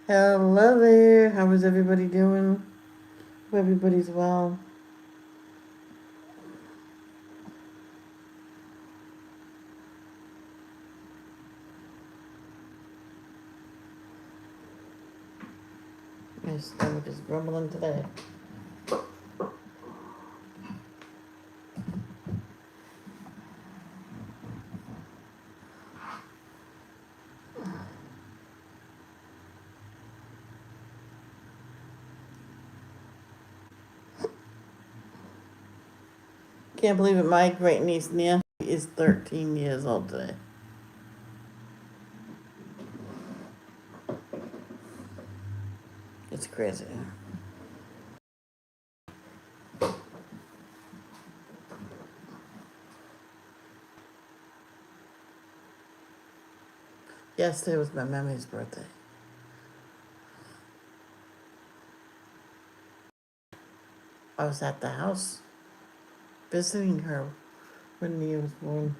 Hello there. How is everybody doing? Hope everybody's well. My stomach is grumbling today. Can't believe it. My great niece Nia is 13 years old today. It's crazy. Yesterday was my Mammy's birthday. I was at the house visiting her when Nia was born.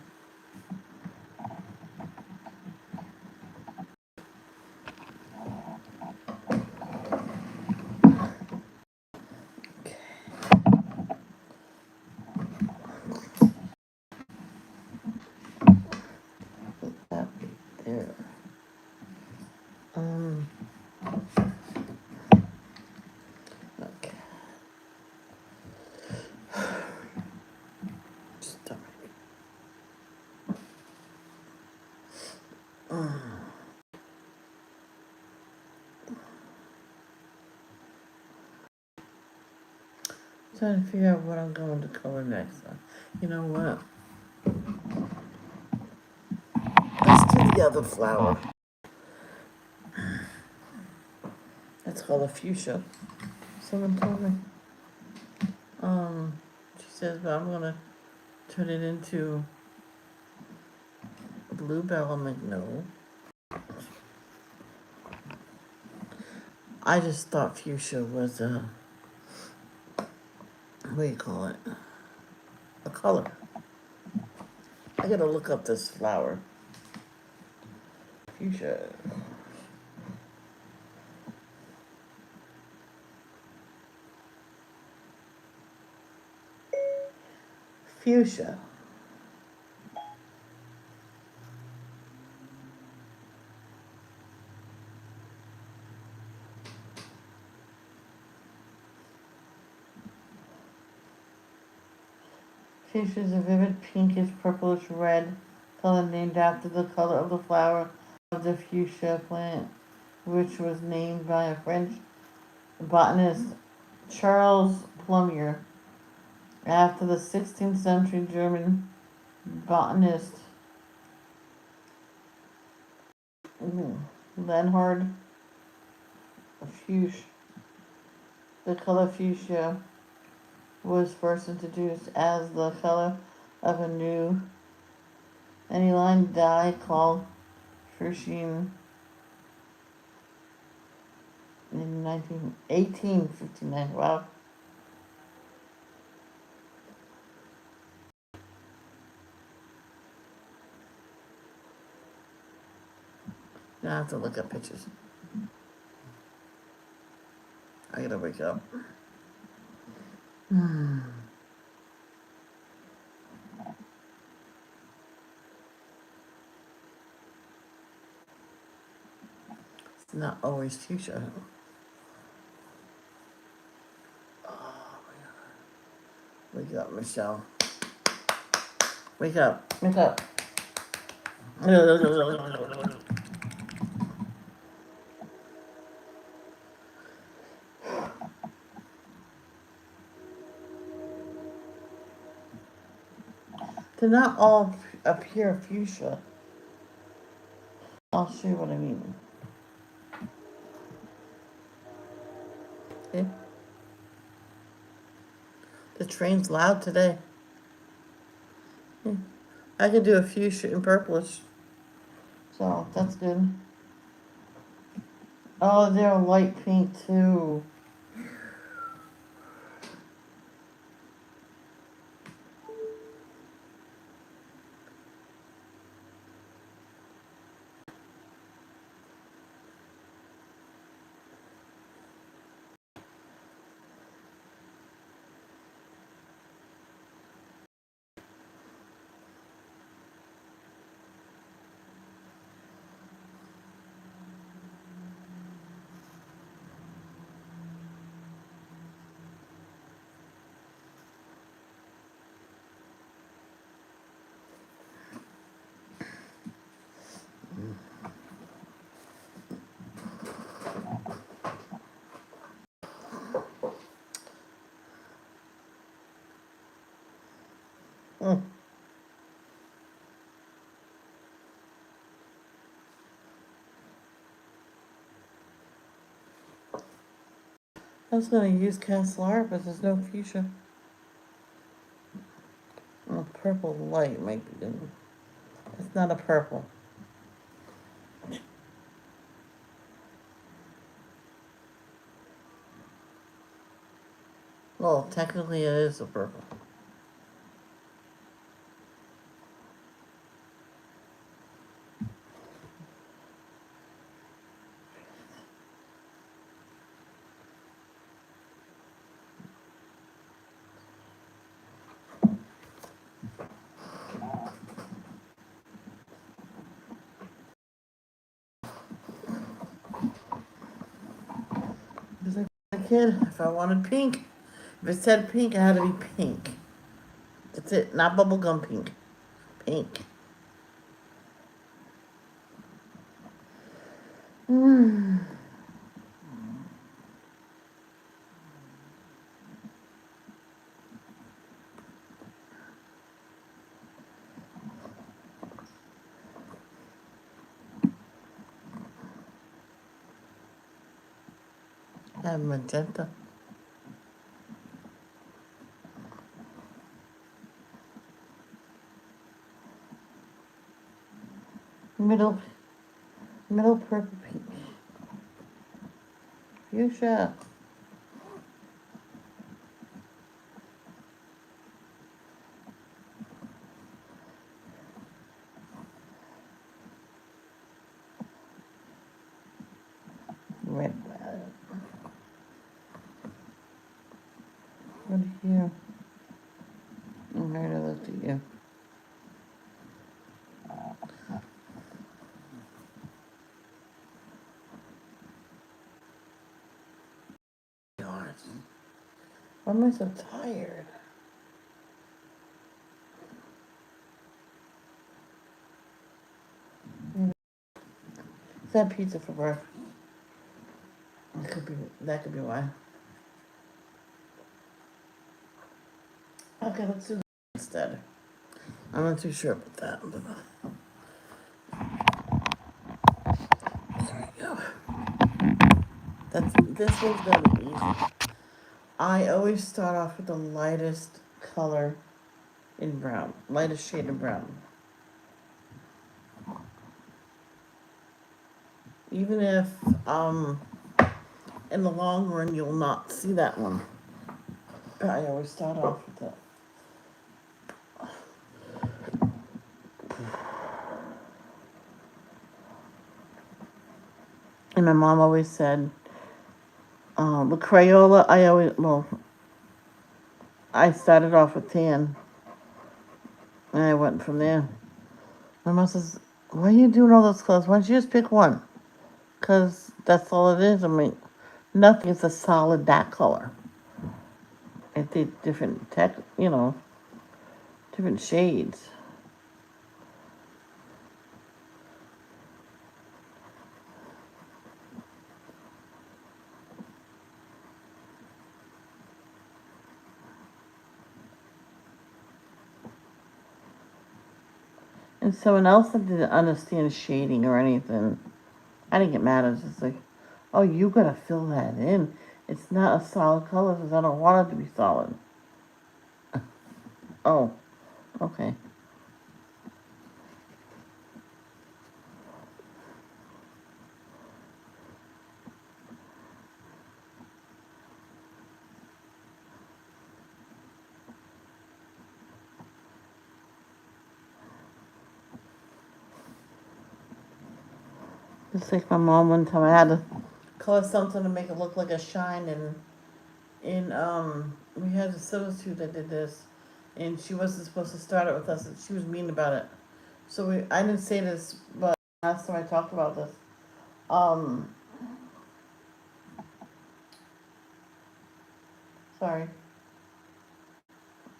That there. Okay. Stomach. Trying to figure out what I'm going to color next. You know what? Let's do the other flower. That's called a fuchsia. Someone told me. She says, but I'm gonna turn it into bluebell. I'm like, no. I just thought fuchsia was what do you call it? A color. I gotta look up this flower. Fuchsia. Fuchsia. Fuchsia is a vivid pinkish purplish red color named after the color of the flower of the fuchsia plant, which was named by a French botanist, Charles Plumier, after the 16th century German botanist Leonhard Fuchs. The color fuchsia was first introduced as the color of a new aniline dye called fuchsine in 1859. Wow. Now I have to look up pictures. I gotta wake up. It's not always fuchsia. Oh, wake up, Michelle. Wake up. Wake up. They're not all a pure fuchsia. I'll show you what I mean. Okay. The train's loud today. I could do a fuchsia in purplish. So that's good. Oh, they're light pink too. Mm. I was gonna use Castlar, but there's no fuchsia. Oh, purple light might be good. It's not a purple. Well, technically it is a purple. Because like a kid, if I wanted pink, if it said pink, it had to be pink. That's it, not bubblegum pink. Pink. Mm. I have magenta. Middle, middle purple pink. Fuchsia. Red violet. What are you? I'm here to look at you. God. Why am I so tired? Is that pizza for breakfast? That could be why. Okay, let's do that instead. I'm not too sure about that. But there we go. This one's gonna be easy. I always start off with the lightest color in brown, lightest shade of brown. Even if in the long run you'll not see that one. I always start off with that. And my mom always said, the Crayola, I started off with tan. And I went from there. My mom says, why are you doing all those colors? Why don't you just pick one? Because that's all it is. I mean, nothing is a solid that color. It's the different different shades. And someone else that didn't understand shading or anything, I didn't get mad. I was just like, oh, you gotta fill that in. It's not a solid color because I don't want it to be solid. Oh, okay. Just like my mom one time, I had to color something to make it look like a shine, and we had a substitute that did this, and she wasn't supposed to start it with us, and she was mean about it. So I didn't say this, but last time I talked about this, um, sorry,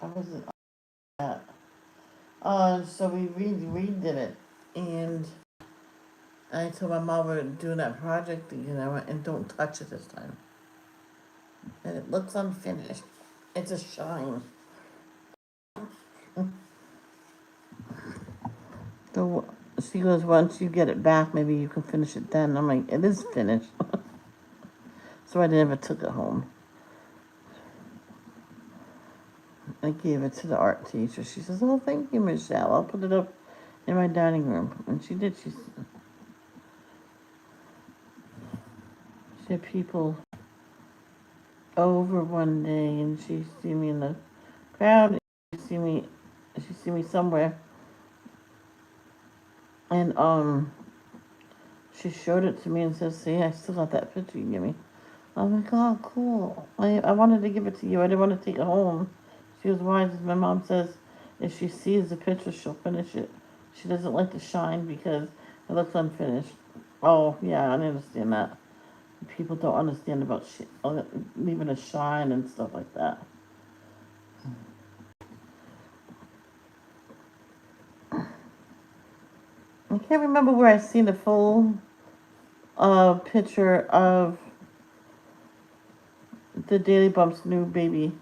I wasn't on that. So we redid it, and I told my mom we're doing that project, and don't touch it this time. And it looks unfinished. It's a shine. So she goes, once you get it back, maybe you can finish it then. I'm like, it is finished. So I never took it home. I gave it to the art teacher. She says, oh, thank you, Michelle. I'll put it up in my dining room. And she did. She had people over one day, and she see me in the crowd. And she see me somewhere, and she showed it to me and says, see, I still got that picture you gave me. I'm like, oh, cool. I wanted to give it to you. I didn't want to take it home. She was wise. My mom says if she sees the picture, she'll finish it. She doesn't like to shine because it looks unfinished. Oh, yeah, I understand that. People don't understand about leaving a shine and stuff like that. I can't remember where I seen the full picture of the Daily Bump's new baby.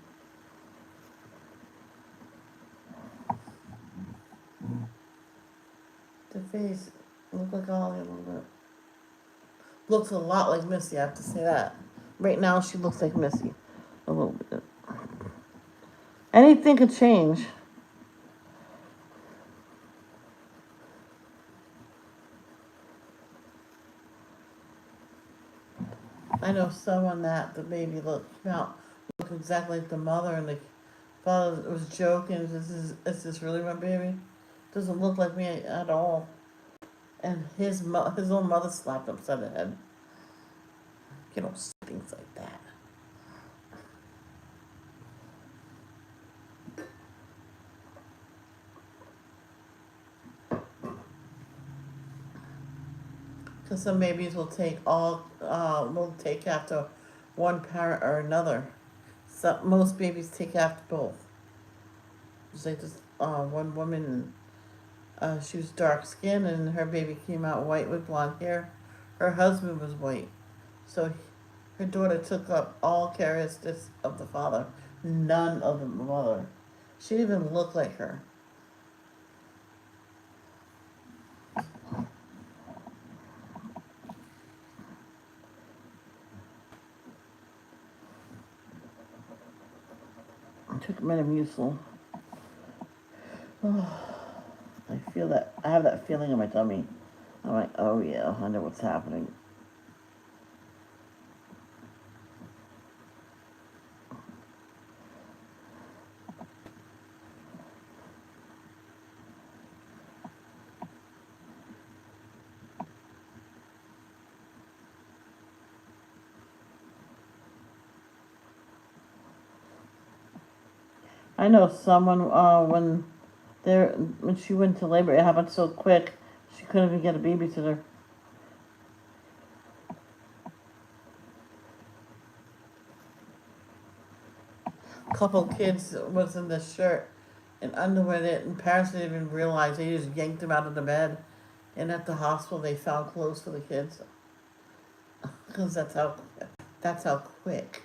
The face looked like Ollie a little bit. Looks a lot like Missy, I have to say that. Right now, she looks like Missy a little bit. Anything could change. I know someone that the baby looked exactly like the mother, and the father was joking. Is this really my baby? Doesn't look like me at all. And his own mother slapped him upside the head. Things like that. Because some babies will take after one parent or another. Most babies take after both. Just like this one woman, she was dark skinned and her baby came out white with blonde hair. Her husband was white. So her daughter took up all characteristics of the father, none of the mother. She didn't even look like her. I took Metamucil. I have that feeling in my tummy. I'm like, oh yeah, I know what's happening. I know someone when she went to labor, it happened so quick she couldn't even get a babysitter. Couple kids was in the shirt and underwear that and parents didn't even realize. They just yanked them out of the bed, and at the hospital they found clothes for the kids because that's how quick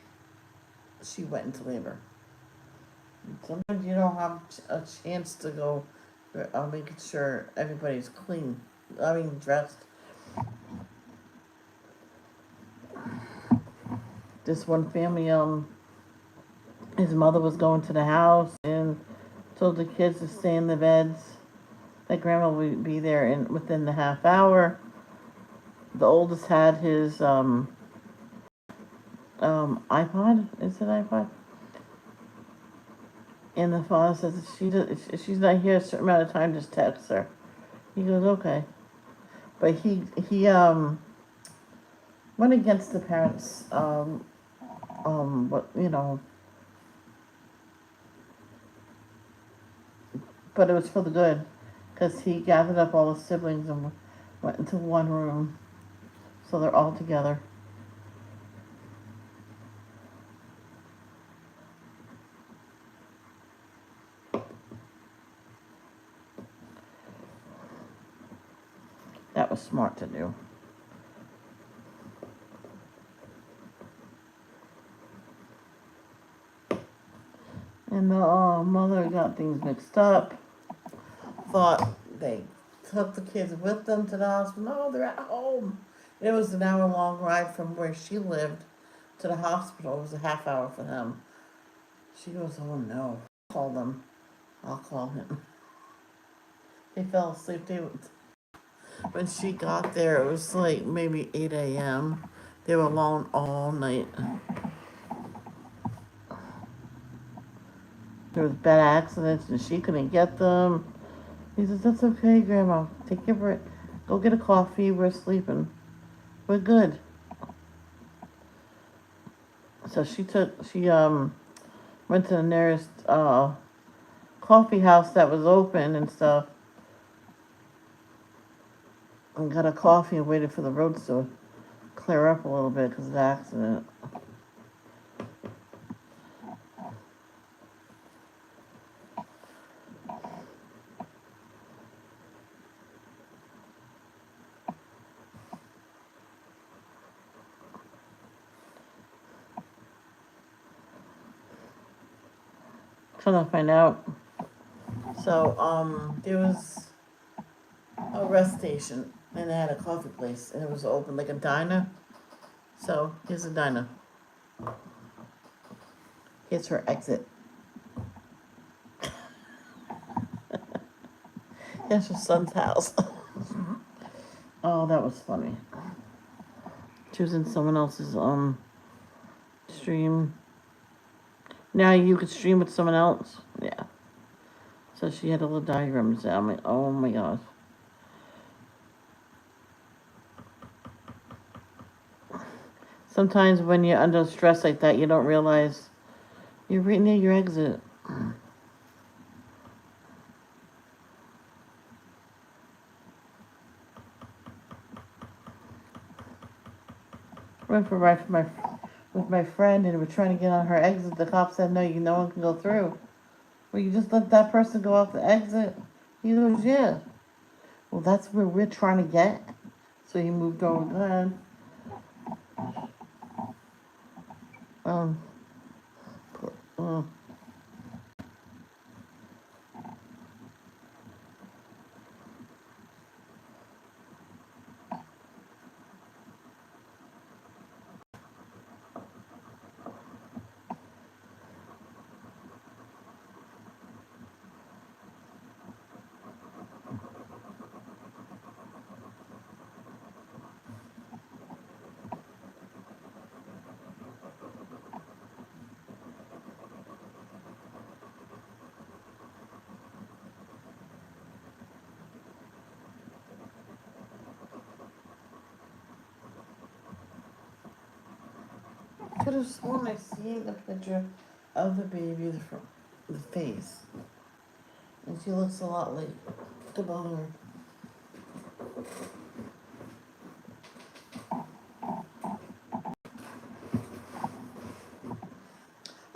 she went into labor. Sometimes you don't have a chance to go making sure everybody's clean. I mean, dressed. This one family, his mother was going to the house and told the kids to stay in the beds. That grandma would be there within the half hour. The oldest had his iPod. Is it iPod? And the father says if she's not here a certain amount of time, just text her. He goes, okay. But he went against the parents. But it was for the good, because he gathered up all the siblings and went into one room, so they're all together. That that was smart to do. And the mother got things mixed up. Thought they took the kids with them to the hospital. No, they're at home. It was an hour-long ride from where she lived to the hospital. It was a half hour for them. She goes, oh no. Call them. I'll call him. They fell asleep. When she got there, it was like maybe 8 a.m. They were alone all night. There was bad accidents and she couldn't get them. He says, that's okay, Grandma. Take your break. Go get a coffee. We're sleeping. We're good. So she went to the nearest coffee house that was open and stuff and got a coffee and waited for the roads to clear up a little bit because of the accident. Trying to find out. So, there was a rest station and they had a coffee place and it was open like a diner. So, here's a diner. Here's her exit. Here's her son's house. Oh, that was funny. She was in someone else's stream. Now you could stream with someone else. Yeah. So she had a little diagrams. I'm like, oh my gosh. Sometimes when you're under stress like that, you don't realize you're right near your exit. Went for a ride with my friend and we're trying to get on her exit. The cop said, no, no one can go through. Well, you just let that person go out the exit? He goes, yeah. Well, that's where we're trying to get. So he moved over. Go ahead. Um, could have sworn I seen the picture of the baby, the face. And she looks a lot like the mother.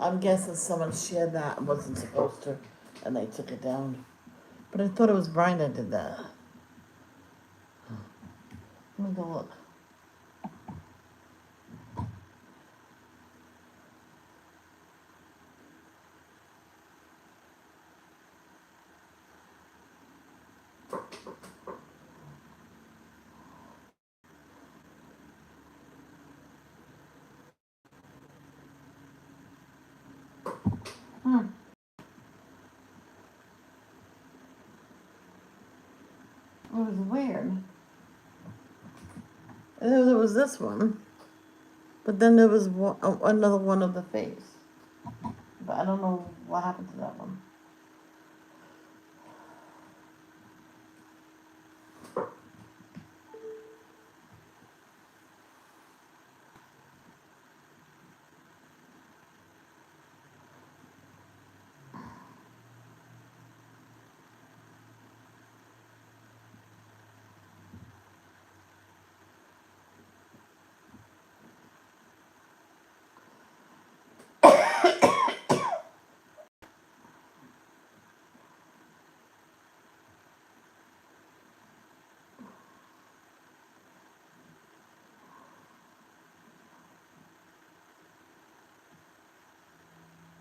I'm guessing someone shared that and wasn't supposed to, and they took it down. But I thought it was Brian that did that. Let me go look. It was weird. And there was this one, but then there was another one of the face. But I don't know what happened to that one.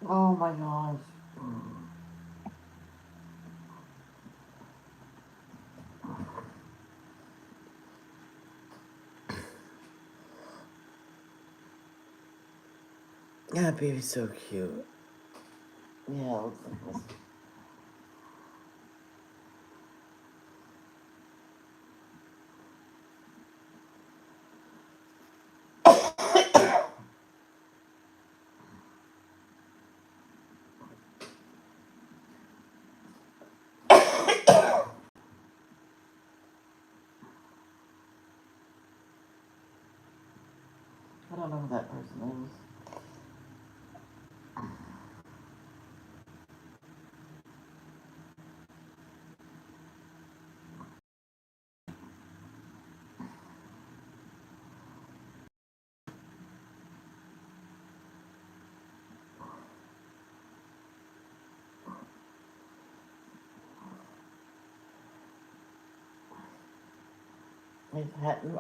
Oh my gosh. That baby's so cute. Yeah, it looks like this. I don't know who that person is.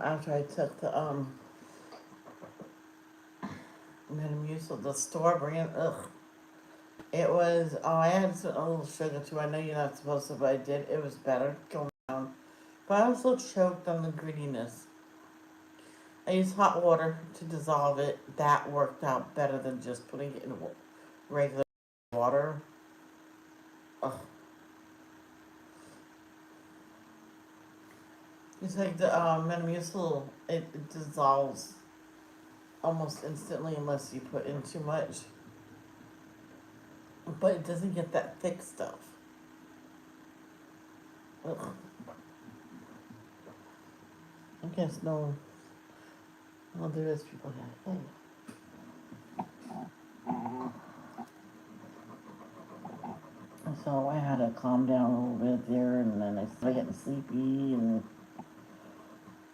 After I took the Metamucil, the store brand, ugh. It was, oh, I had a little sugar too. I know you're not supposed to, but I did. It was better going down. But I was so choked on the grittiness. I used hot water to dissolve it. That worked out better than just putting it in regular water. Ugh. It's like the Metamucil, it dissolves almost instantly unless you put in too much. But it doesn't get that thick stuff. Ugh. I guess no. Well, there is people here. Hey. So I had to calm down a little bit there, and then I started getting sleepy. And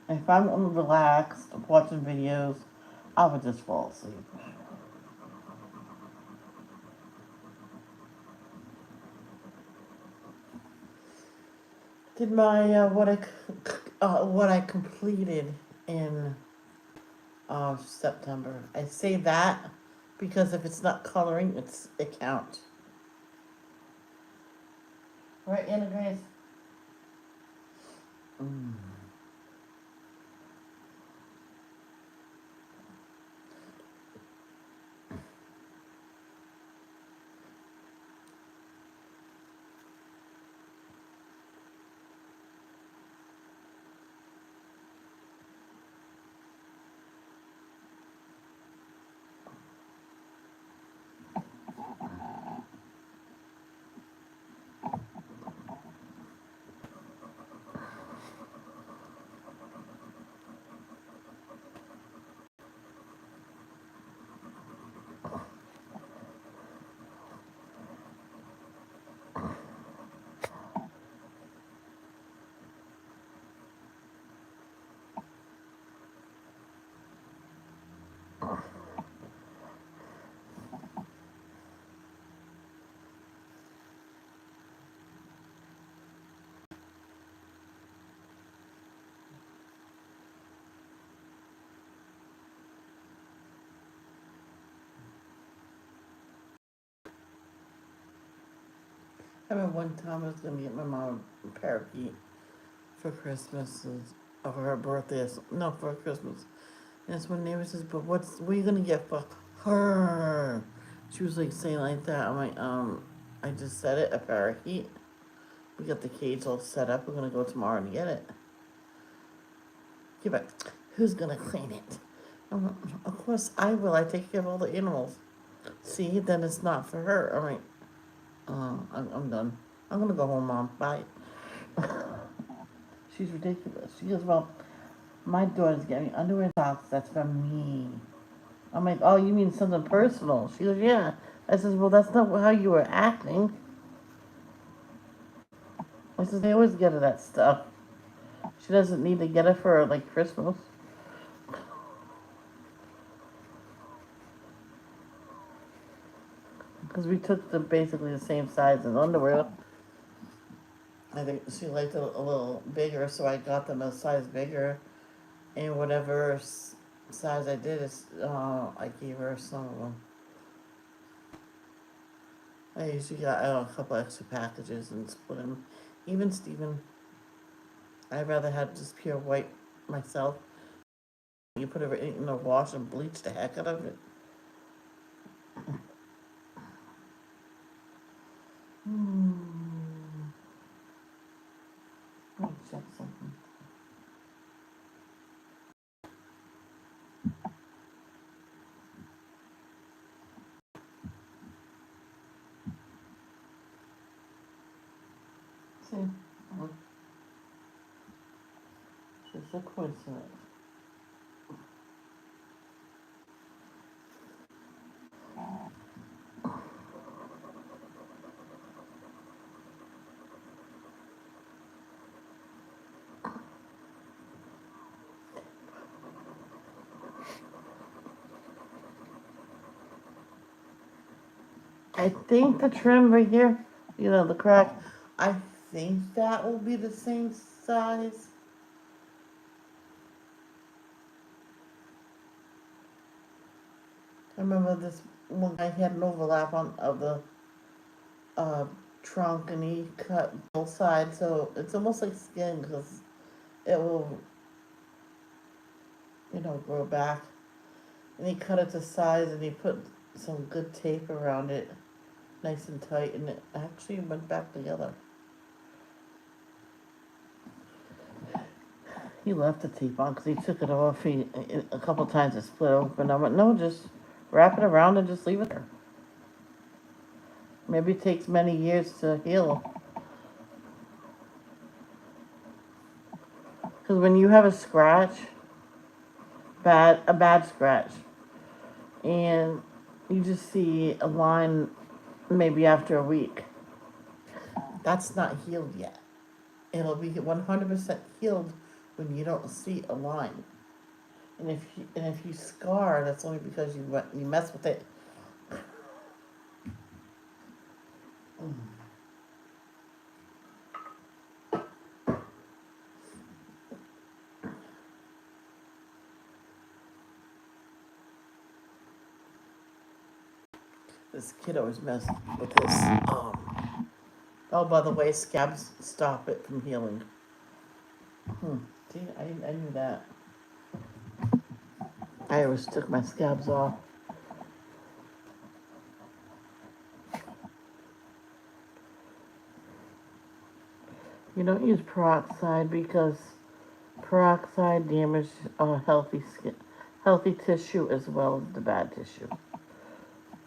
if I'm relaxed, watching videos, I would just fall asleep. Did my what I completed in September. I say that because if it's not coloring, it counts. Right, Anna Grace? Mm. I remember one time I was gonna get my mom a parakeet for Christmas, or for her birthday. No, for Christmas. And that's when neighbor says, "But what are you gonna get for her?" She was like saying like that. I'm like, I just said it, a parakeet. We got the cage all set up. We're gonna go tomorrow and get it. Yeah, but who's gonna clean it? Of course I will. I take care of all the animals. See, then it's not for her. I'm like, I'm done. I'm gonna go home, Mom. Bye. She's ridiculous. She goes, well, my daughter's getting underwear and socks. That's for me. I'm like, oh, you mean something personal? She goes, yeah. I says, well, that's not how you were acting. I says, they always get her that stuff. She doesn't need to get it for like Christmas. Because we took the basically the same size as underwear. I think she liked it a little bigger, so I got them a size bigger. And whatever size, I did, is, I gave her some of them. I usually got a couple extra packages and split them. Even Steven, I'd rather have just pure white myself. You put it in the wash and bleach the heck out of it. Let me check something. See, it's a coincidence. I think the trim right here, the crack, I think that will be the same size. I remember this one guy had an overlap of the uh, trunk, and he cut both sides, so it's almost like skin because it will, grow back. And he cut it to size, and he put some good tape around it, nice and tight, and it actually went back together. He left the tape on because he took it off. A couple times it split open. I went, no, just wrap it around and just leave it there. Maybe it takes many years to heal. Because when you have a scratch, a bad scratch, and you just see a line maybe after a week, that's not healed yet. It'll be 100% healed when you don't see a line. And if you scar, that's only because you mess with it. This kid always messed with this. Oh, by the way, scabs stop it from healing. See, I knew that. I always took my scabs off. You don't use peroxide because peroxide damages healthy skin, healthy tissue as well as the bad tissue.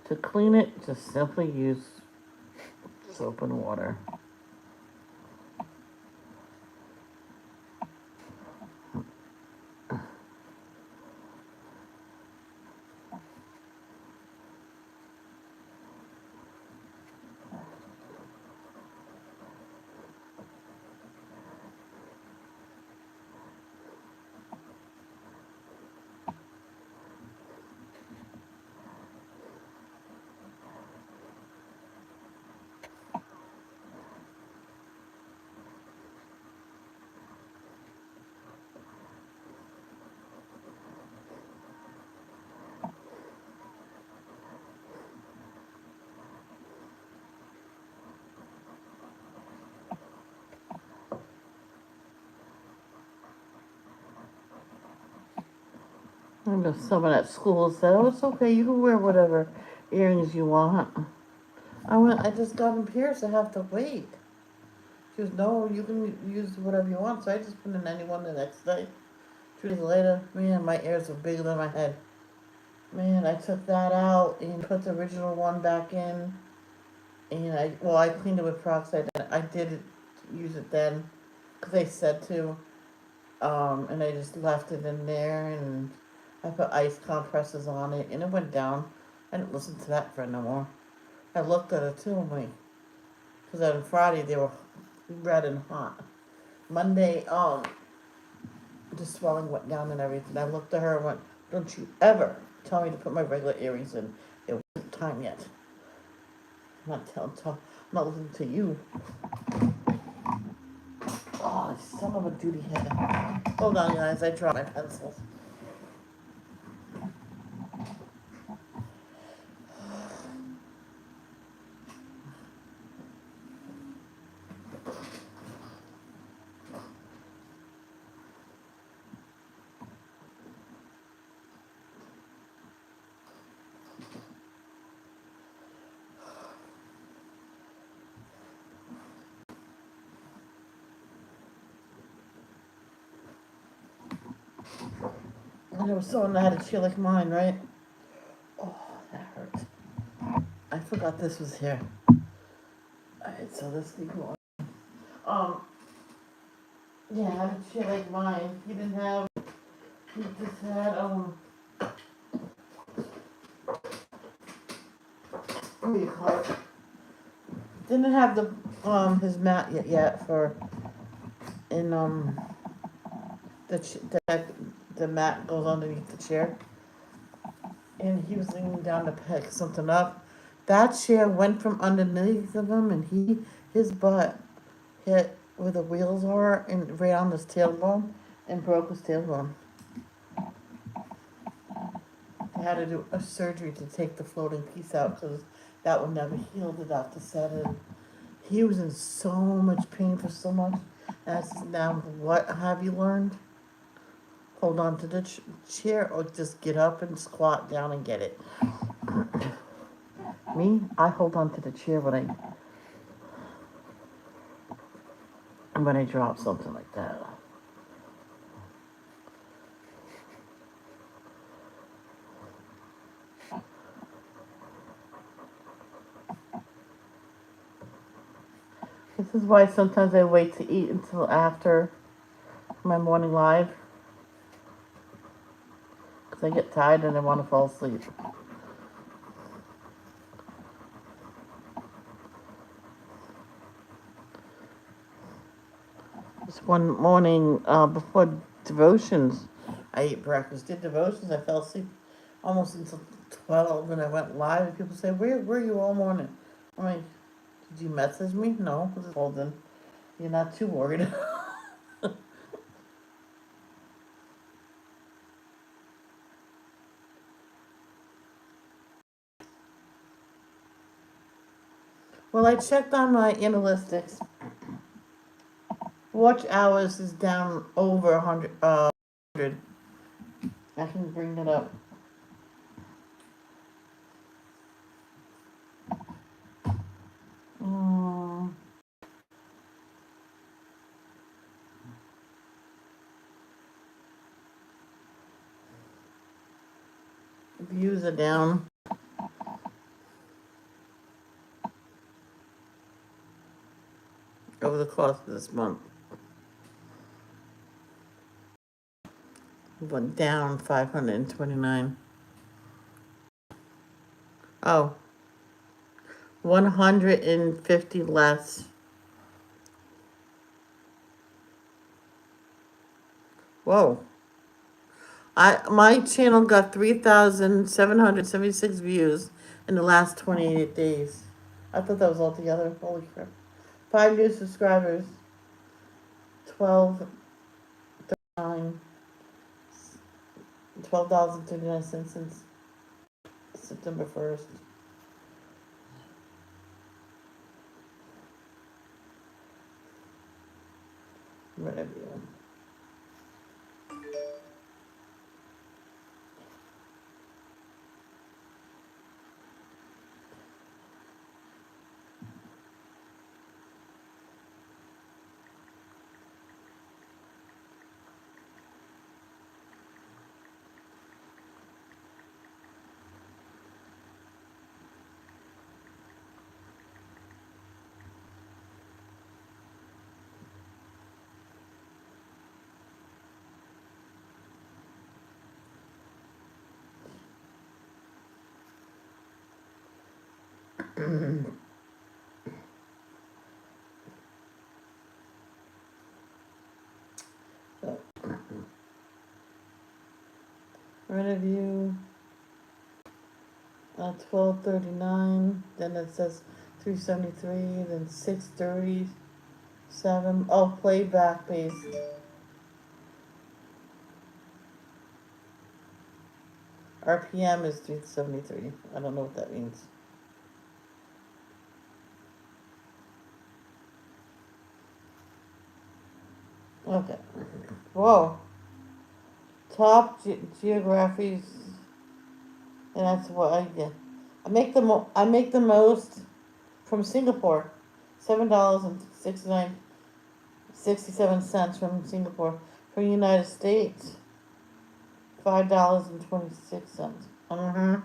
To clean it, just simply use soap and water. I know someone at school said, "Oh, it's okay. You can wear whatever earrings you want." I just got them pierced. I have to wait. She goes, "No, you can use whatever you want." So I just put in anyone the next day. 2 days later, man, my ears were bigger than my head. Man, I took that out and put the original one back in. And I cleaned it with peroxide. I did use it then because they said to. And I just left it in there, and I put ice compresses on it, and it went down. I didn't listen to that friend no more. I looked at it too, I'm like, because on Friday they were red and hot. Monday, the swelling went down and everything. I looked at her and went, "Don't you ever tell me to put my regular earrings in. It wasn't time yet. I'm not listening to you." Oh, son of a duty head. Hold on, guys. I dropped my pencils. And there was someone that had a chair like mine, right? Oh, that hurt. I forgot this was here. Alright, so let's keep going. Yeah, I had a chair like mine. He just had, what do you call it? Didn't have his mat yet for, in, the mat goes underneath the chair. And he was leaning down to pick something up. That chair went from underneath of him, and his butt hit where the wheels are and right on his tailbone and broke his tailbone. They had to do a surgery to take the floating piece out because that one never healed enough to set in. He was in so much pain for so much. That's now, what have you learned? Hold on to the chair or just get up and squat down and get it. Me, I hold on to the chair when I drop something like that. This is why sometimes I wait to eat until after my morning live. Because I get tired and I want to fall asleep. This one morning before devotions, I ate breakfast, did devotions, I fell asleep almost until 12 and I went live and people say, where were you all morning? I'm like, did you message me? No. Well then, you're not too worried. Well, I checked on my analytics. Watch hours is down over 100. I can bring it up. Views are down. Over the course of this month. Went down 529. Oh, 150 less. Whoa. My channel got 3,776 views in the last 28 days. I thought that was all together. Holy crap. 5 new subscribers. 12.39. $12.39 since September 1st. Whatever you want. So, Review 1239, then it says 373, then 637. Oh, playback based. RPM is 373. I don't know what that means. Okay. Whoa. Top geographies, and that's what I get. I make the most from Singapore, $7.67 from Singapore. From the United States, $5.26. Mm-hmm.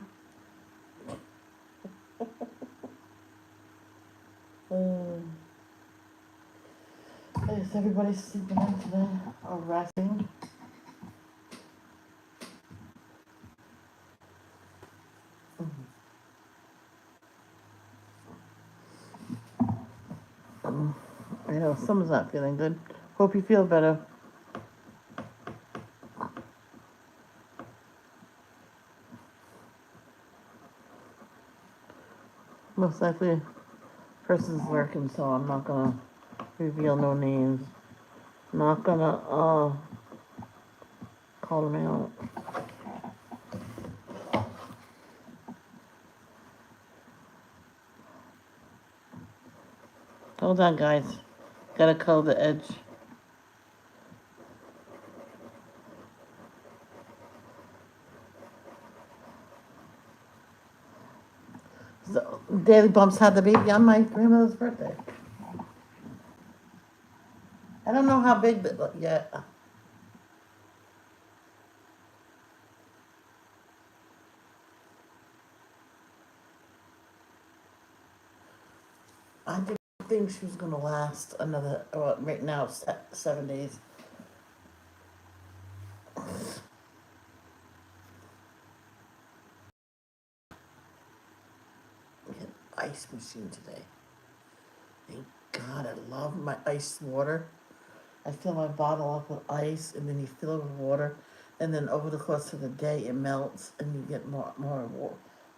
Is everybody sleeping in today or resting? I know someone's not feeling good. Hope you feel better. Most likely, person's working, so I'm not gonna reveal no names. Not gonna call them out. Hold on, guys. Gotta color the edge. So, Daily Bumps had the baby on my grandmother's birthday. I don't know how big, but yeah. I didn't think she was gonna last another, right now, 7 days. We had ice machine today. Thank God, I love my iced water. I fill my bottle up with ice, and then you fill it with water, and then over the course of the day, it melts, and you get more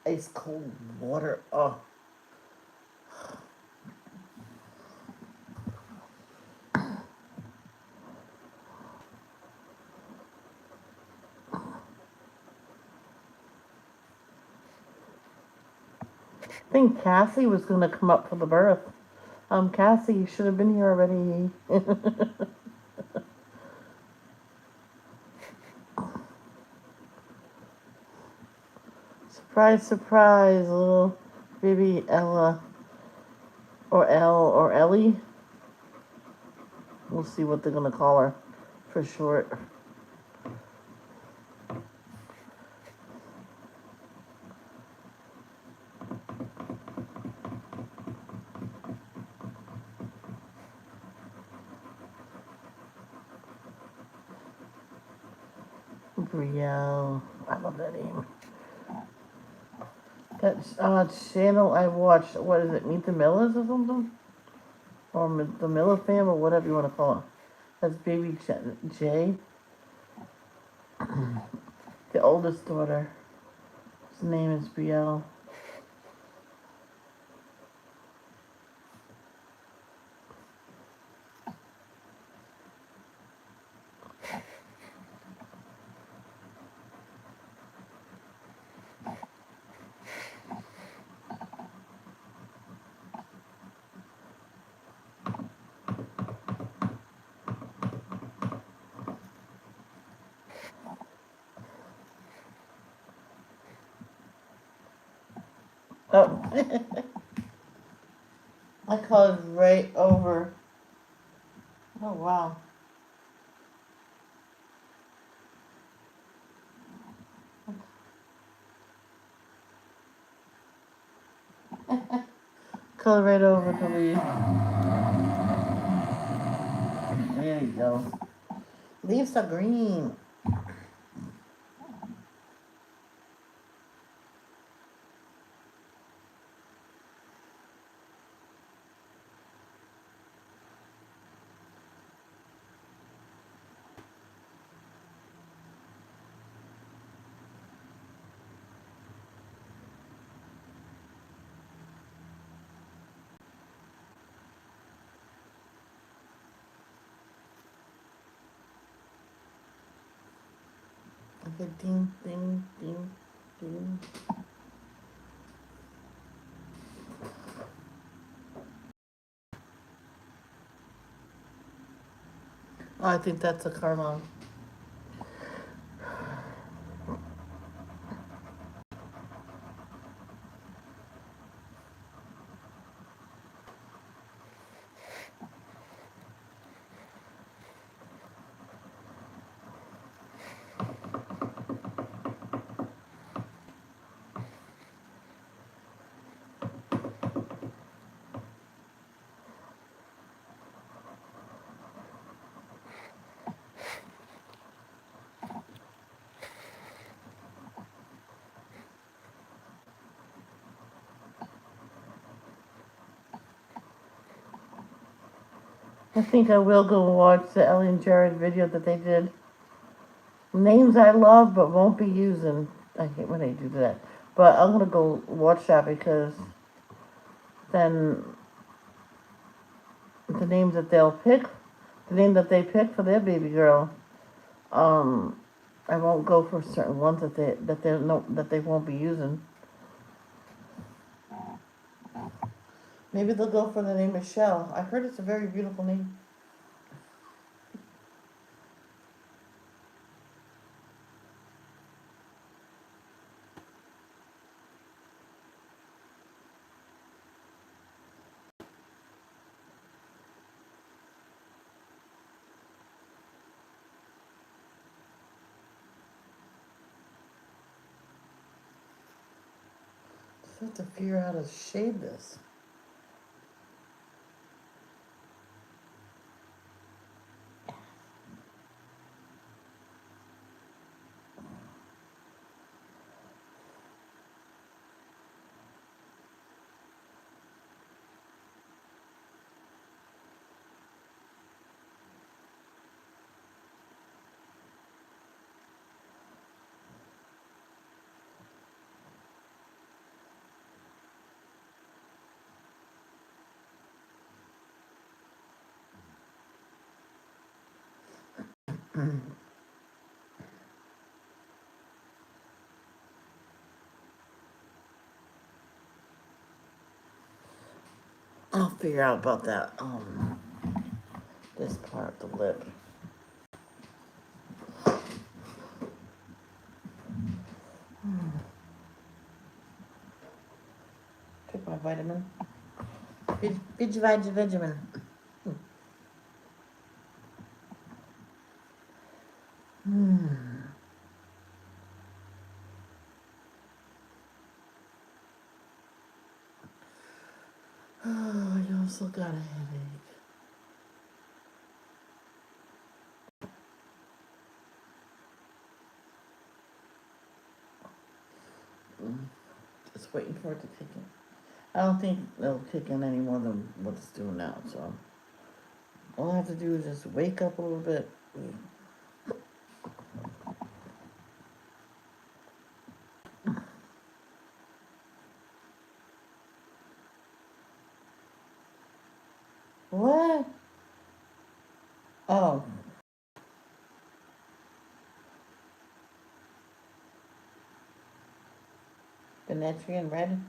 ice cold water. Oh, I think Cassie was gonna come up for the birth. Cassie, you should have been here already. Surprise, surprise, little baby Ella, or Ellie. We'll see what they're gonna call her for short. Brielle. I love that name. That channel I watched, what is it, Meet the Millers or something? Or the Miller fam, or whatever you want to call it. That's baby Jay, the oldest daughter. His name is Brielle. Oh, I called right over. Oh, wow. Called right over to leave. There you go. Leaves are green. Okay, ding, ding, ding, ding. Oh, I think that's a car alarm. I think I will go watch the Ellie and Jared video that they did. Names I love but won't be using. I hate when they do that. But I'm gonna go watch that because then the names that they'll pick, the name that they pick for their baby girl, um, I won't go for certain ones that they won't be using. Maybe they'll go for the name Michelle. I heard it's a very beautiful name. I have to figure out how to shade this. I'll figure out about that. This part, the lip. Took my vitamin. Vitamin. Oh, I also got a headache. Just waiting for it to kick in. I don't think it'll kick in any more than what it's doing now, so all I have to do is just wake up a little bit. What? Oh, Venetrian red?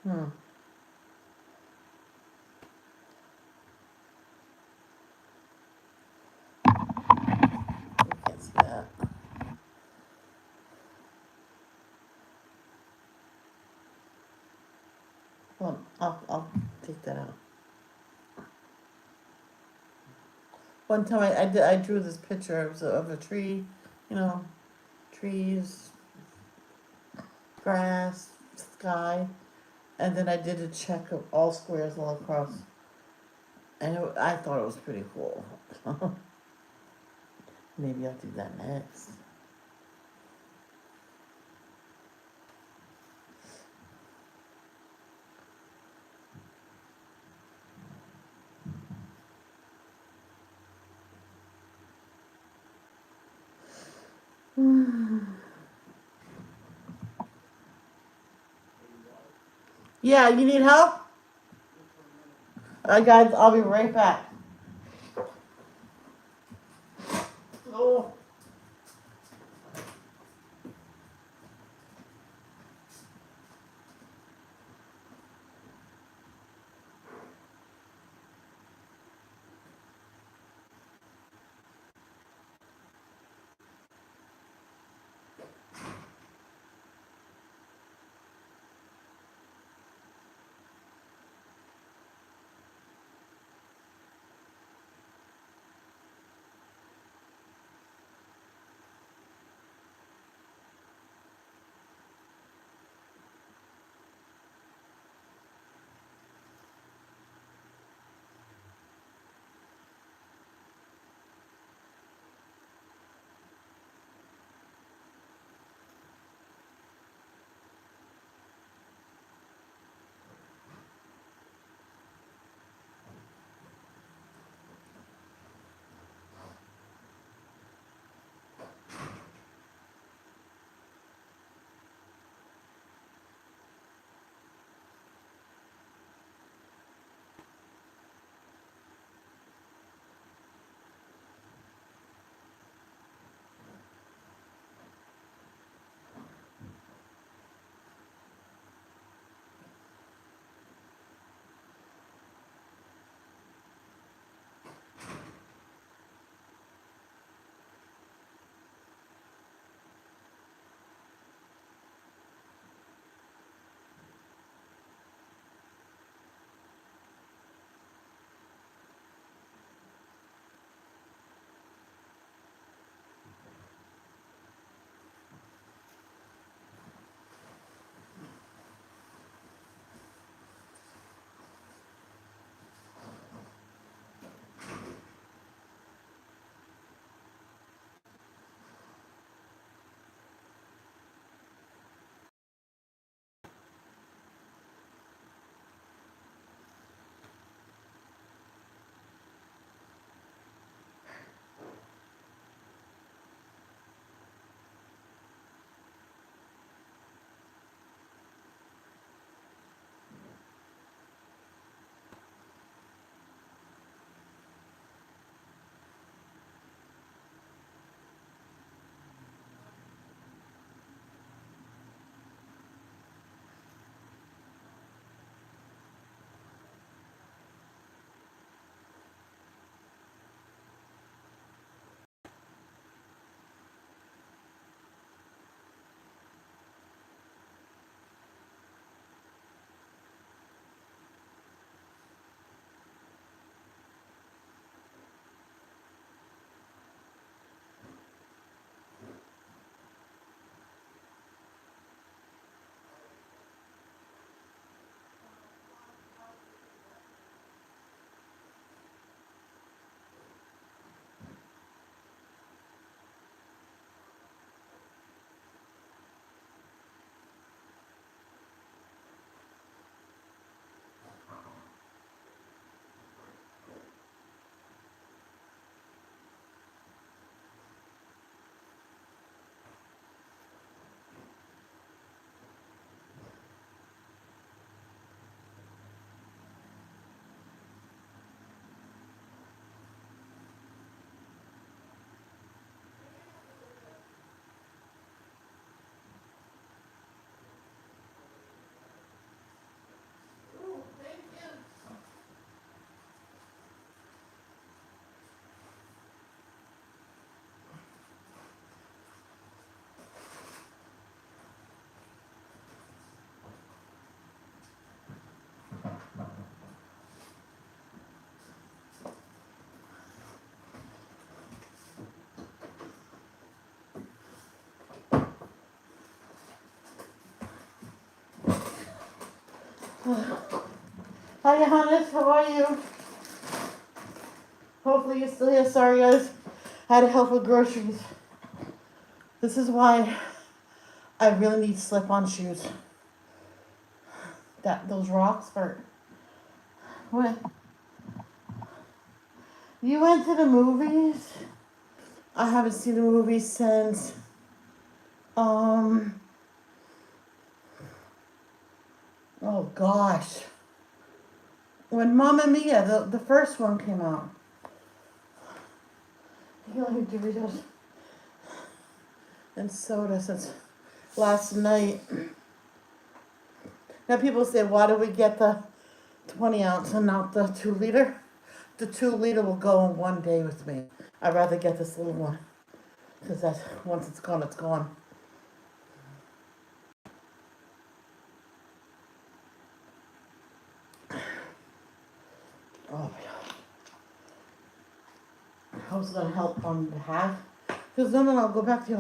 Hmm. I can't see that. Well, I'll take that out. One time I drew this picture of a tree, you know, trees, grass, sky, and then I did a check of all squares all across, and I thought it was pretty cool. Maybe I'll do that next. Yeah, you need help? Guys, I'll be right back. Oh. Hi, Johannes. How are you? Hopefully you're still here. Sorry, guys. I had to help with groceries. This is why I really need slip-on shoes. Those rocks hurt. What? You went to the movies? I haven't seen the movie since oh gosh. When Mamma Mia, the first one came out. You like Doritos and soda since last night. Now people say, why do we get the 20 ounce and not the 2 liter? The 2 liter will go in one day with me. I'd rather get this little one because that once it's gone, it's gone. Oh my god. I hope it's gonna help on behalf. Because no, I'll go back to you.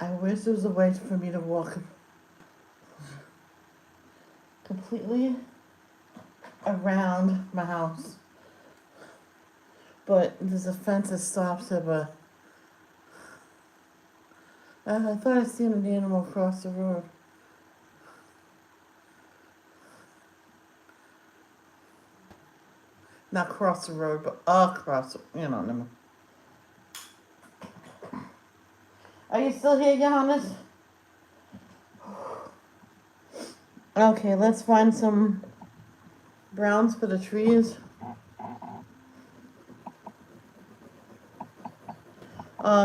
I wish there was a way for me to walk completely around my house. But there's a fence that stops it, but I thought I seen an animal cross the road. Not cross the road, but across, you know what I mean. Are you still here, Johannes? Okay, let's find some browns for the trees.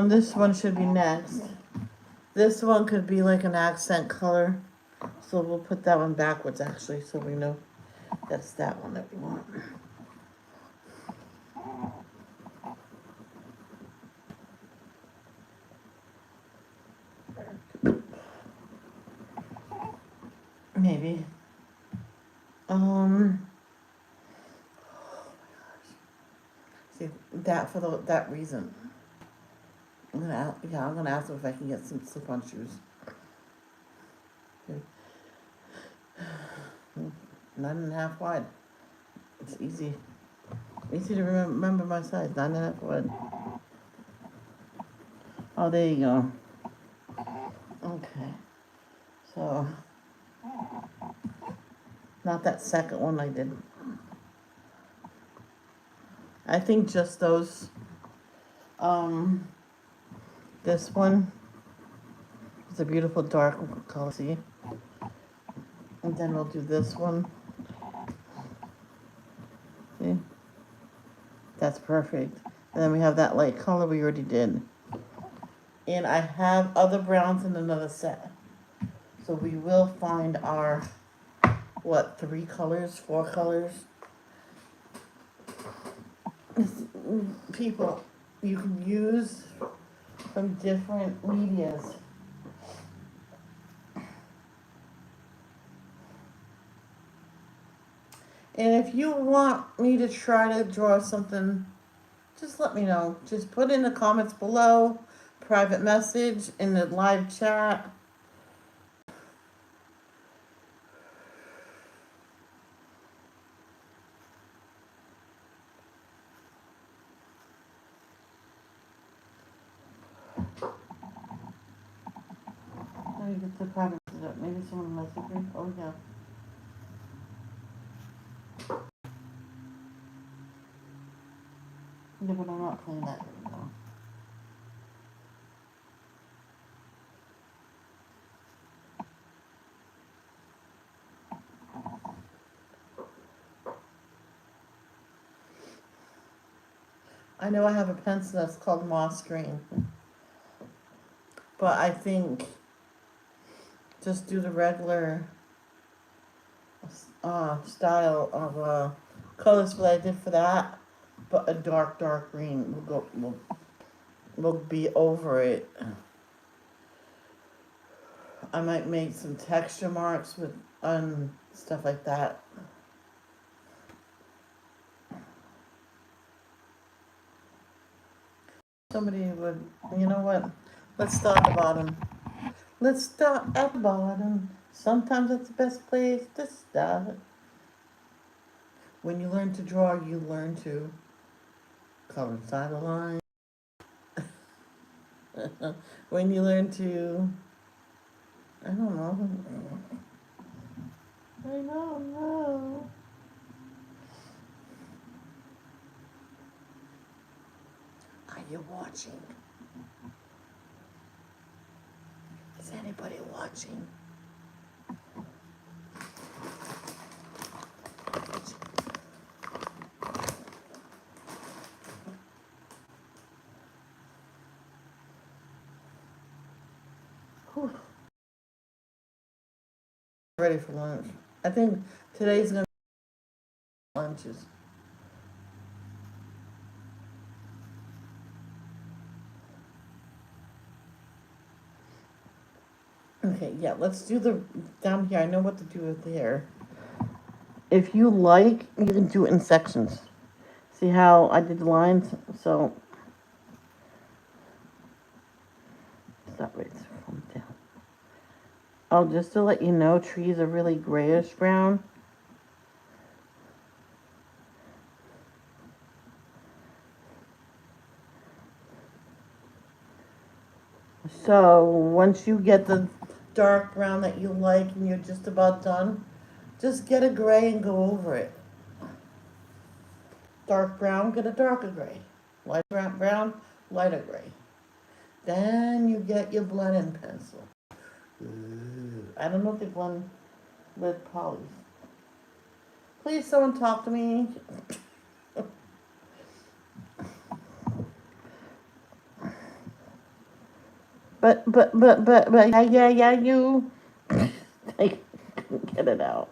This one should be next. This one could be like an accent color. So we'll put that one backwards actually so we know that's that one that we want. Maybe. See, that for that reason. I'm gonna ask them if I can get some slip-on shoes. Okay. 9.5 wide. It's easy. Easy to remember my size. 9.5 wide. Oh, there you go. Okay. So, not that second one I did. I think just those. This one is a beautiful dark color, see? And then we'll do this one. See? That's perfect. And then we have that light color we already did. And I have other browns in another set. So we will find our, 3 colors, 4 colors? People, you can use from different medias. And if you want me to try to draw something, just let me know. Just put in the comments below, private message, in the live chat. Let me get the private message up. Maybe someone messaged me. Oh yeah. Yeah, but I'm not playing that anymore. I know I have a pencil that's called Moss Green. But I think just do the regular style of colors that I did for that. But a dark green will be over it. I might make some texture marks with stuff like that. somebody would, you know what? Let's start at the bottom. Let's start at the bottom. Sometimes it's the best place to start. When you learn to draw, you learn to color inside the line. When you learn to, I don't know. I don't know. Are you watching? Is anybody watching? Whew. Ready for lunch. I think today's gonna be lunches. Okay, yeah, let's do the down here. I know what to do with the hair. If you like, you can do it in sections. See how I did the lines? So, stop right from down. Oh, just to let you know, trees are really grayish brown. So, once you get the dark brown that you like and you're just about done, just get a gray and go over it. Dark brown, get a darker gray. Light brown, lighter gray. Then you get your blending pencil. I don't know if they blend with polys. Please, someone talk to me. But, yeah, you. I couldn't get it out.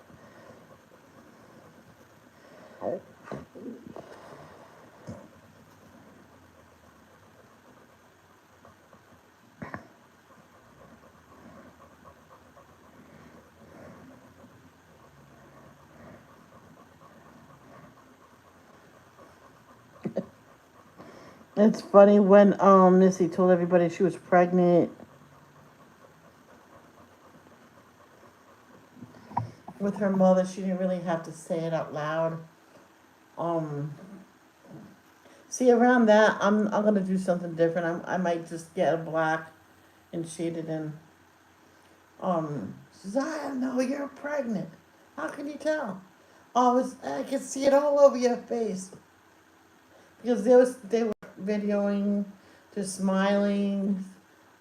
It's funny when Missy told everybody she was pregnant with her mother. She didn't really have to say it out loud. Um, See, around that, I'm gonna do something different. I might just get a black and shade it in. She says, I know you're pregnant. How can you tell? Oh, I can see it all over your face because they were videoing, they're smiling.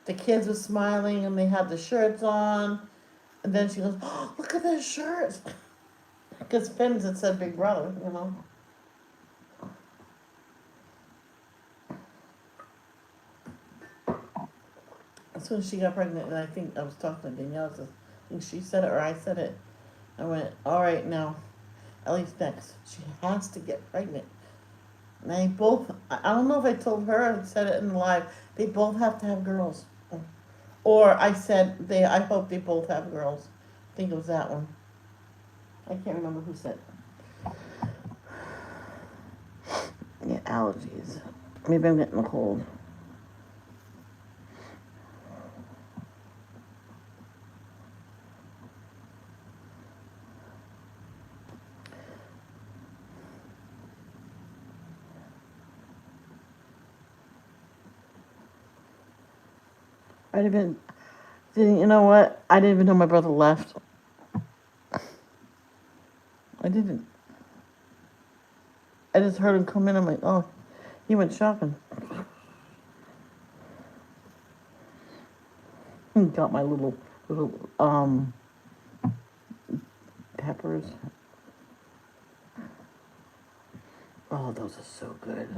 The kids were smiling and they had the shirts on. And then she goes, oh, look at this shirt. Because Finn's had said Big Brother, you know. As soon as she got pregnant, and I think I was talking to Danielle, I think she said it or I said it. I went, all right, now, at least next. She has to get pregnant. And they both, I don't know if I told her or said it in live, they both have to have girls. Or I said, I hope they both have girls. I think it was that one. I can't remember who said it. Yeah, allergies. Maybe I'm getting a cold. I didn't even, you know what? I didn't even know my brother left. I didn't. I just heard him come in. I'm like, oh, he went shopping. He got my little peppers. Oh, those are so good.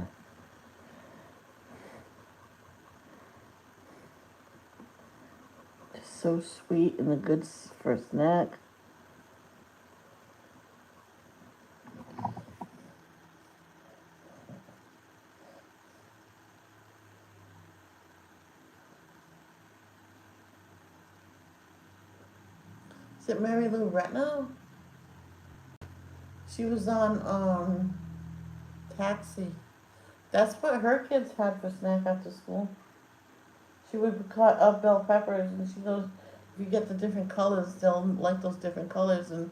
Just so sweet and the good for a snack. Is it Mary Lou Retno? She was on Taxi. That's what her kids had for snack after school. She would cut up bell peppers, and she goes, if you get the different colors, they'll like those different colors, and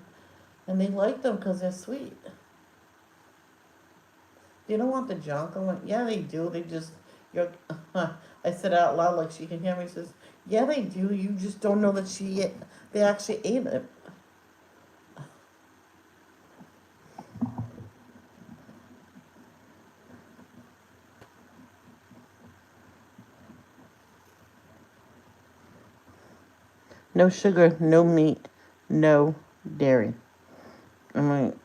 they like them because they're sweet. They don't want the junk. I went, yeah, they do. They just, you're, I said it out loud like she can hear me. She says, yeah, they do. You just don't know that they actually ate it. No sugar, no meat, no dairy. I'm like,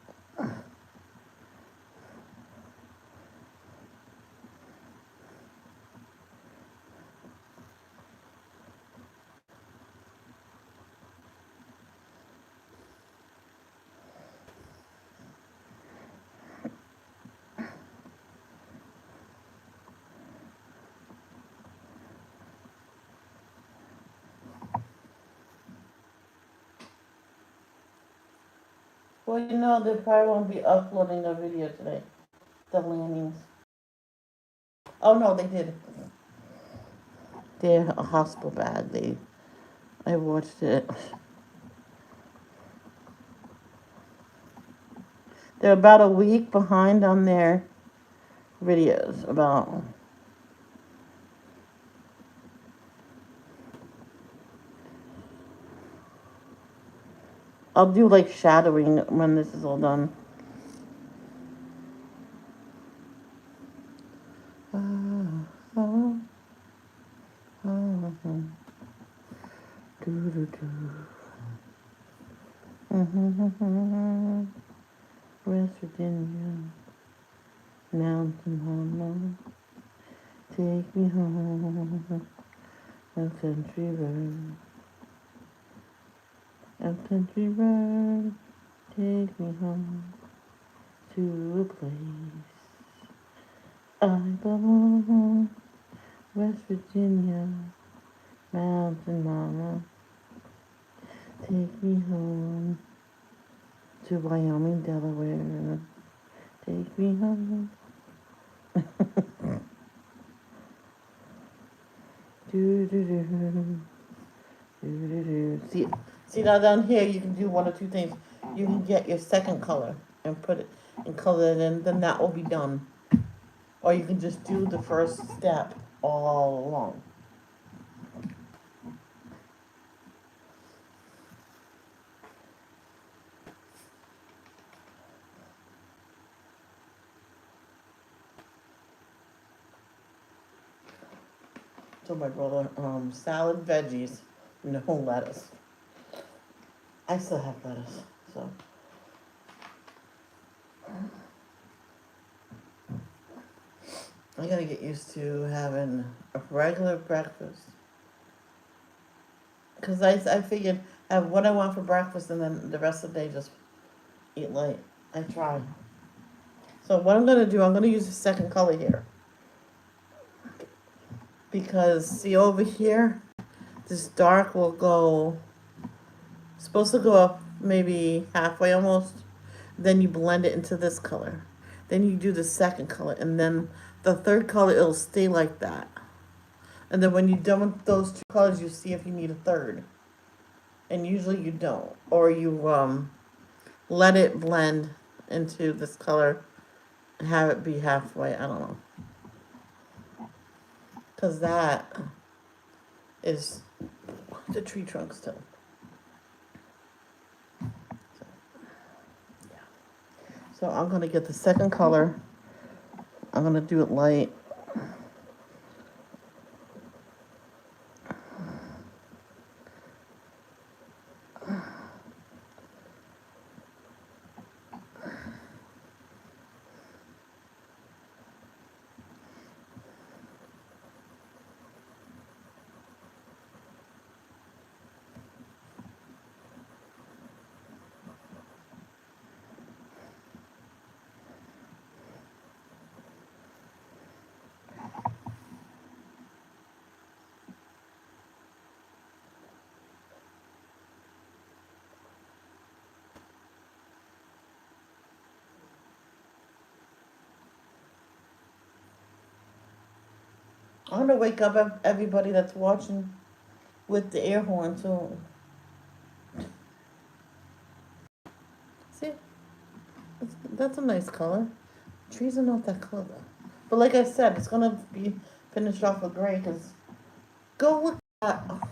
well, they probably won't be uploading a video today. The landings. Oh no, they did. They're a hospital bag. I watched it. They're about a week behind on their videos. About I'll do like shadowing when this is all done. West Virginia, mountain mama, take me home, a country road, a country road, take me home to a place I belong. West Virginia, mountain mama, take me home to Wyoming, Delaware, take me home. Do do do do do do. See now down here you can do one or two things. You can get your second color and put it and color it in, then that will be done. Or you can just do the first step all along. So my brother, salad, veggies, no lettuce. I still have lettuce, so. I gotta get used to having a regular breakfast. Because I figured have what I want for breakfast and then the rest of the day just eat light. I try. So what I'm gonna do, I'm gonna use the second color here. Because see over here, this dark will go, supposed to go up maybe halfway almost. Then you blend it into this color. Then you do the second color, and then the third color, it'll stay like that. And then when you're done with those two colors, you see if you need a third. And usually you don't. Or you let it blend into this color and have it be halfway. I don't know. Because that is the tree trunk still. So I'm going to get the second color. I'm going to do it light. I'm gonna wake up everybody that's watching with the air horn. So, see, that's a nice color. Trees are not that color though. But like I said, it's gonna be finished off with gray because go look at that.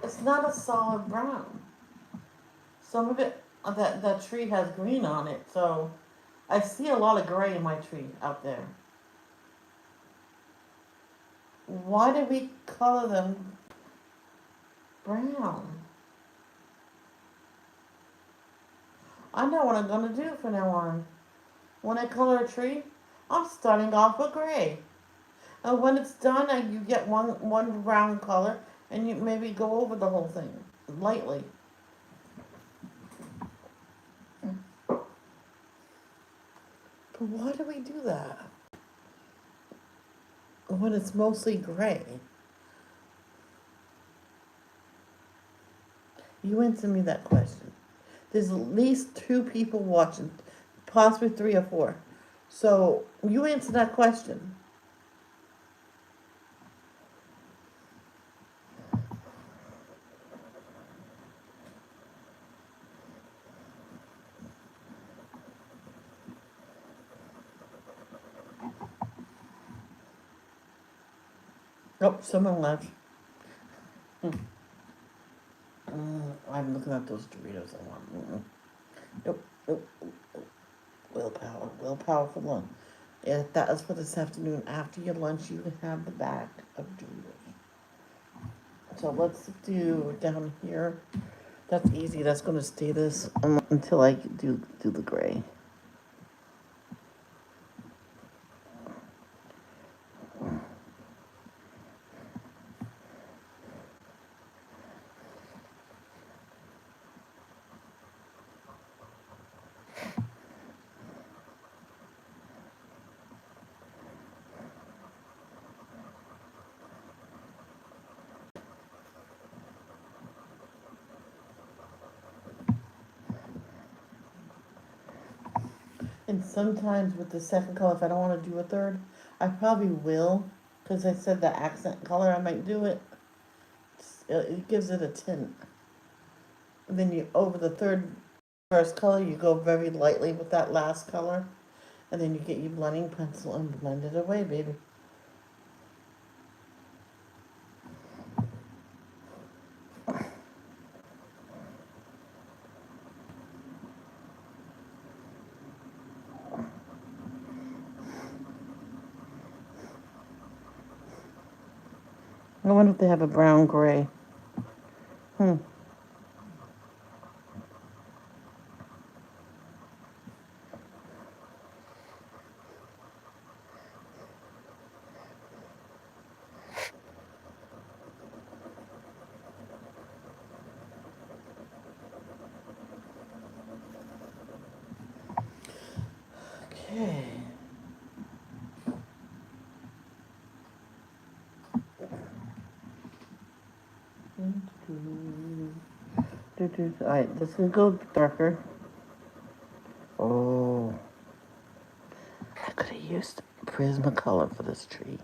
It's not a solid brown. Some of it, that tree has green on it. So I see a lot of gray in my tree out there. Why did we color them brown? I know what I'm gonna do from now on. When I color a tree, I'm starting off with gray. And when it's done, you get one brown color, and you maybe go over the whole thing lightly. But why do we do that when it's mostly gray? You answer me that question. There's at least 2 people watching, possibly 3 or 4. So you answer that question. Oh, someone left. I'm looking at those Doritos I want. Nope, nope. Willpower for lunch. Yeah, that is for this afternoon. After your lunch, you can have the bag of Doritos. So let's do down here. That's easy. That's gonna stay this until I do the gray. And sometimes with the second color, if I don't want to do a third, I probably will, because I said the accent color, I might do it. It gives it a tint. And then you over the first color, you go very lightly with that last color, and then you get your blending pencil and blend it away, baby. I wonder if they have a brown gray. Hmm. Okay. Alright, this is gonna go darker. Oh, I could have used Prismacolor for this tree.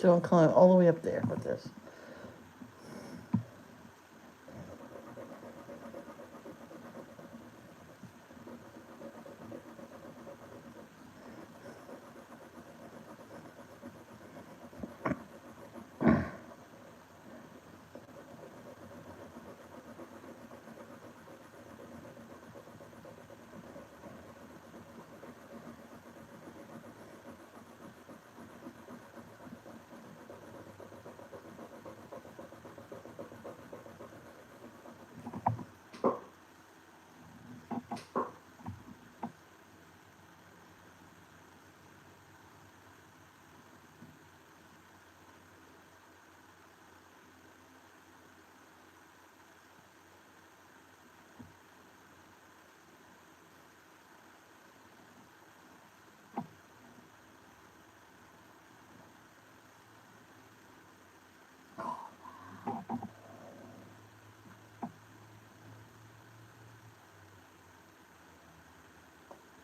So I'm coloring all the way up there with this.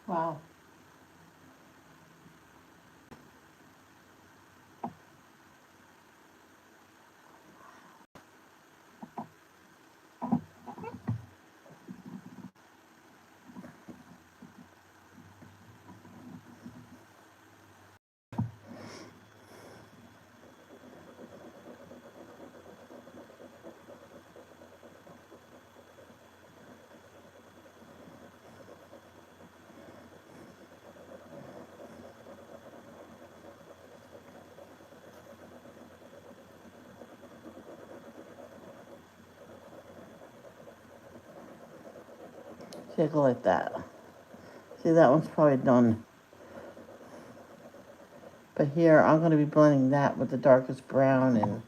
Wow. See, I go like that. See, that one's probably done. But here, I'm going to be blending that with the darkest brown and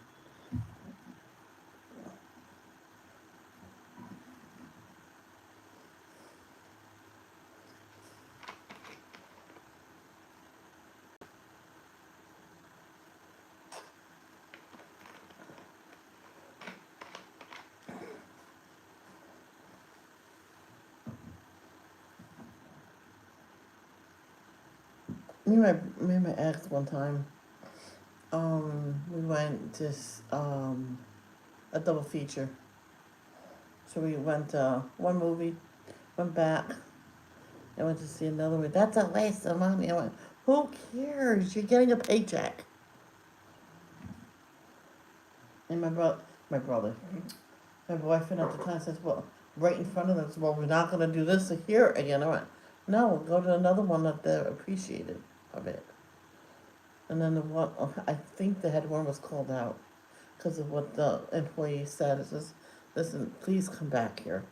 me and my ex one time, we went to a double feature. So we went one movie, went back, and went to see another one. That's a waste of money. I went, who cares? You're getting a paycheck. And my brother, my boyfriend at the time says, well, right in front of us, well, we're not going to do this here again. I went, no, we'll go to another one that they're appreciated of it. And then the one, I think the head one was called out because of what the employee said. It says, listen, please come back here.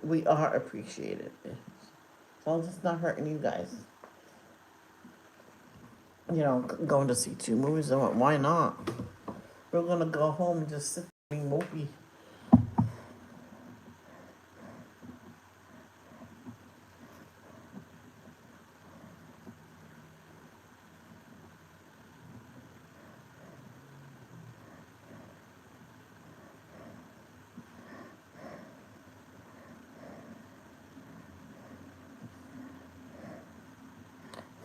We are appreciated. As long as it's not hurting you guys. You know, going to see two movies, I went, why not? We're gonna go home and just sit there and be mopey.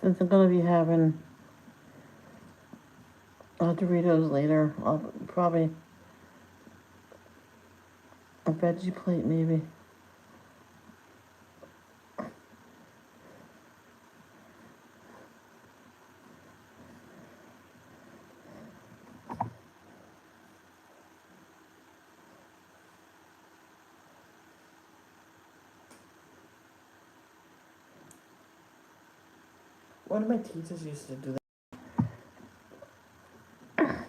Since I'm gonna be having Doritos later, I'll probably a veggie plate maybe. One of my teachers used to do that.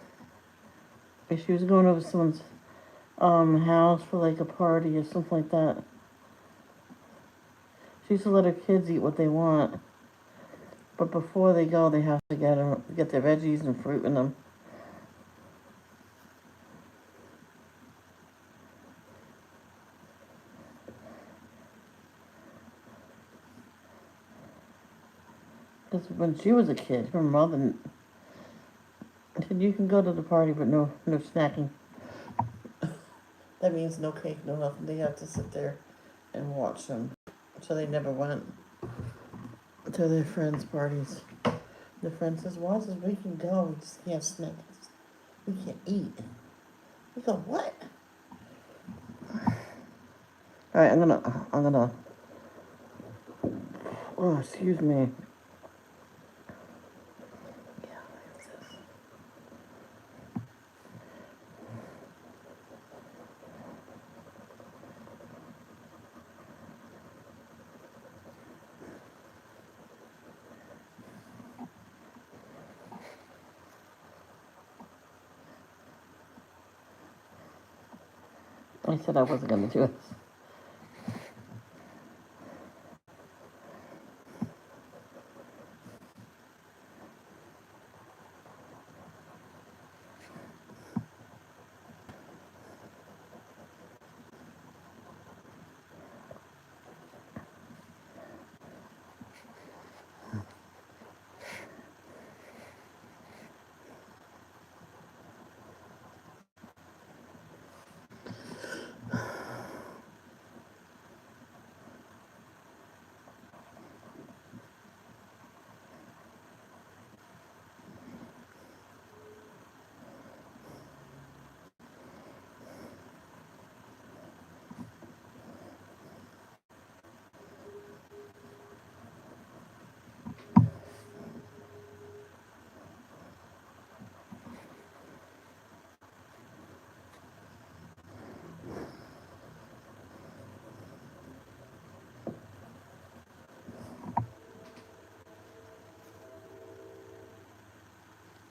If she was going over someone's house for like a party or something like that, she used to let her kids eat what they want. But before they go, they have to get their veggies and fruit in them. Because when she was a kid, her mother said you can go to the party, but no snacking. That means no cake, no nothing. They have to sit there and watch them. So they never went to their friends' parties. The friend says, "Well, says we can go. We just can't snack. We can't eat." We go, "What?" All right, I'm gonna. Oh, excuse me. I said I wasn't gonna do it.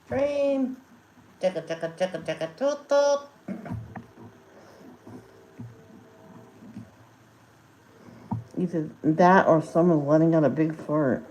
Train. Chicka chicka chicka chicka toot toot. Either that or someone's letting out a big fart.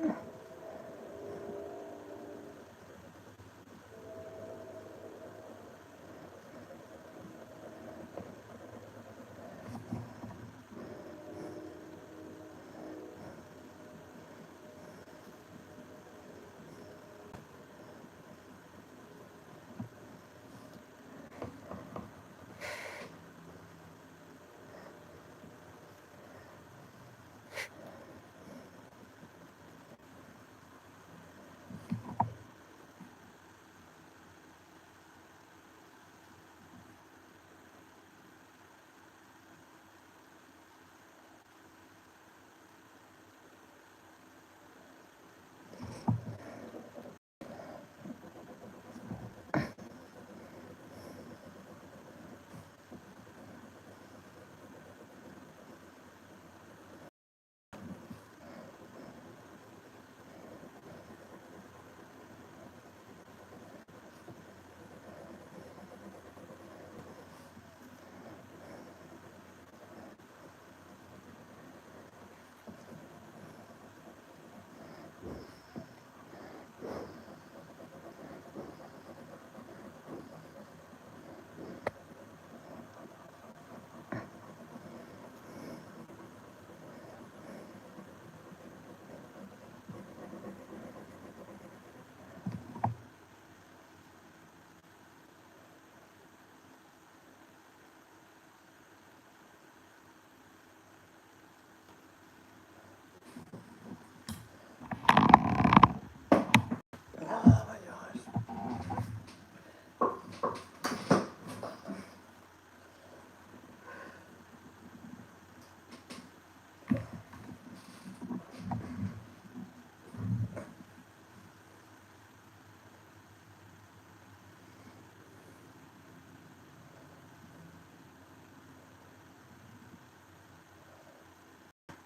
Oh my gosh.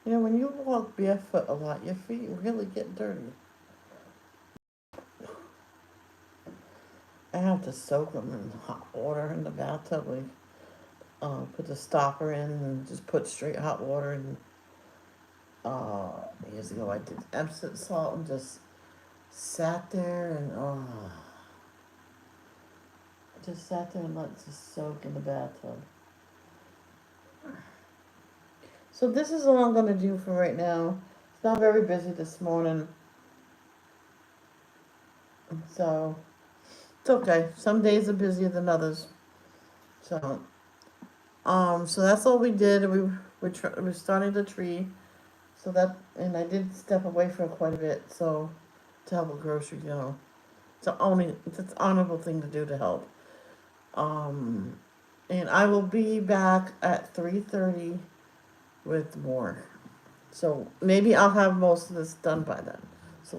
You know, when you walk barefoot a lot, your feet really get dirty. I have to soak them in hot water in the bathtub. We put the stopper in and just put straight hot water in. Years ago, I did Epsom salt and just sat there and just sat there and let it just soak in the bathtub. So this is all I'm gonna do for right now. It's not very busy this morning, so it's okay. Some days are busier than others. So that's all we did. We're starting the tree. So that, and I did step away for quite a bit. So to help with groceries, it's an honorable thing to do to help. Um, and I will be back at 3:30 with more. So maybe I'll have most of this done by then. So